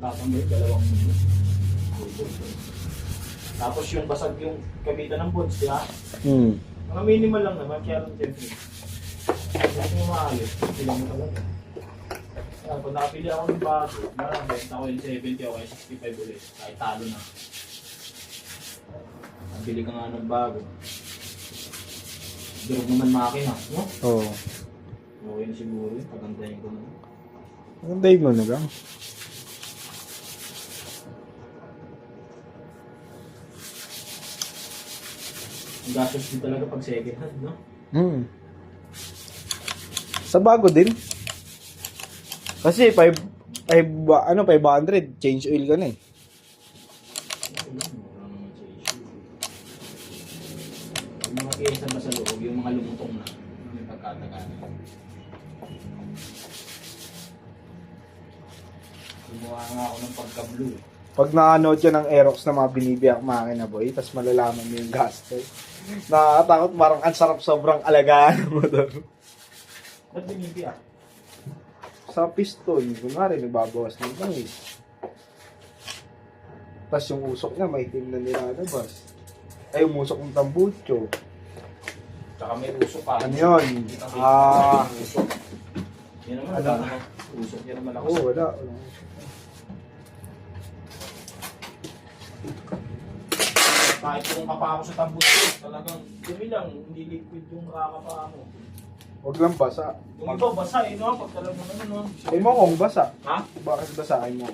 Tatambay, dalawang tapos yung basag yung kabitan ng bones, di ba? Mga minimal lang naman, kaya lang siyempre. Kung yung maayos, sila mo talaga. Kaya kung nakapili ako ng bago, benta ko yung 70 o 65 ulit, kahit talo na. Nabili ka nga ng bago. Durog naman makina, no? Oo. Okay na siguro yun, pagandahin ko na. Pagandahin mo na lang. Ang gastos din talaga pag second hand, no? Sa bago din. Kasi 500 change oil ka na eh. Yung mga pyesa ba sa loob, yung mga lumutong na, may pagkatagalan. Gumawa nga ako ng pagka-blue. Pag na-note ka ng Aerox na mga binibiyak makina boy, tapos malalaman mo yung gastos. Nakakatakot, parang ang sarap sobrang alagaan mo doon. Ba't binibiyak? Sa piston, kunwari nagbabawas ng langis. Tapos yung usok niya, may itim na nilalabas. Ay, yung usok ng tambucho. Tsaka may usok pa. Ano yun? Usok. Yan naman, Ano? usok yan naman ako. Oo, wala. Kahit kung kapa ako sa tambucho, talagang dumi lang, hindi liquid yung kakapa mo. Huwag lang basa. Yung iba, basa eh, no? Pag talagang ano, no? Ay mo kung basa. Ha? Bakit basahin mo?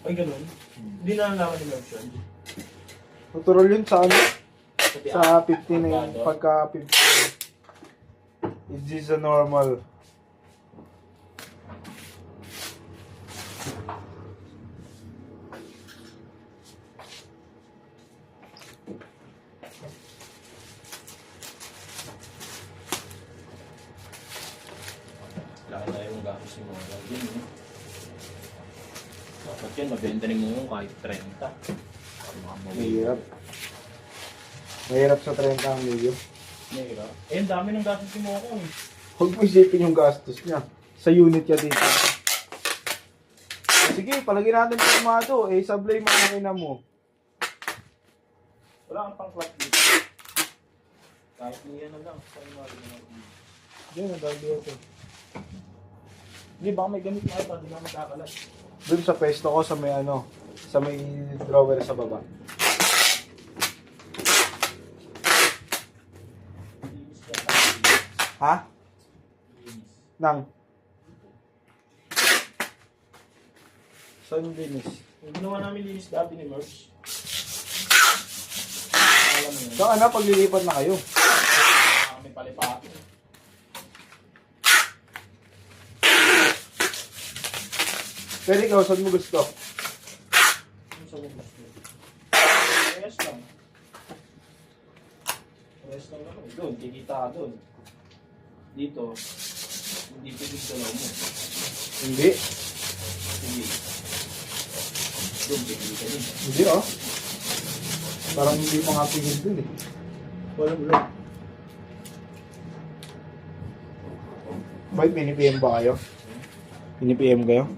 Ay, ganun. Hindi na nalaman yung option. Natural yun sa ano? Sabi, Sa 50 na yun. Pagka 50. It is a normal. laki na yung gastos ni mga gagawin, no? Dapat yun, mabenta ni mo kahit 30. Mahirap. Mahirap sa 30 ang milyo. Mahirap. Eh, ang dami ng gastos ni Moko eh. Huwag mo isipin yung gastos niya. Sa unit niya dito. Sige, palagyan natin pirmado. Eh, sablay mo makina mo. Wala kang pang clutch dito. Kahit niya na lang. Saan mo rin naman. Diyan, ang dito. Hindi, baka may gamit na ito. Hindi na magkakalat. Doon sa pwesto ko sa may ano, sa may drawer sa baba. Linis yan. Ha? Linis. Nang? Saan yung linis? Yung ginawa namin linis dati ni Merch. Alam mo yun. So ano, paglilipat na kayo? Kami palipatin. Pero ikaw, saan mo gusto? Ano sa mo gusto? Rest lang. Rest lang naman. Doon, kikita ka doon. Dito, hindi pinig dalaw mo. Hindi. Hindi. Doon, pinig ka din. Hindi oh. Parang hindi pa nga pingin dun eh. Walang ulo. Bakit mini-PM ba kayo? Mini-PM kayo?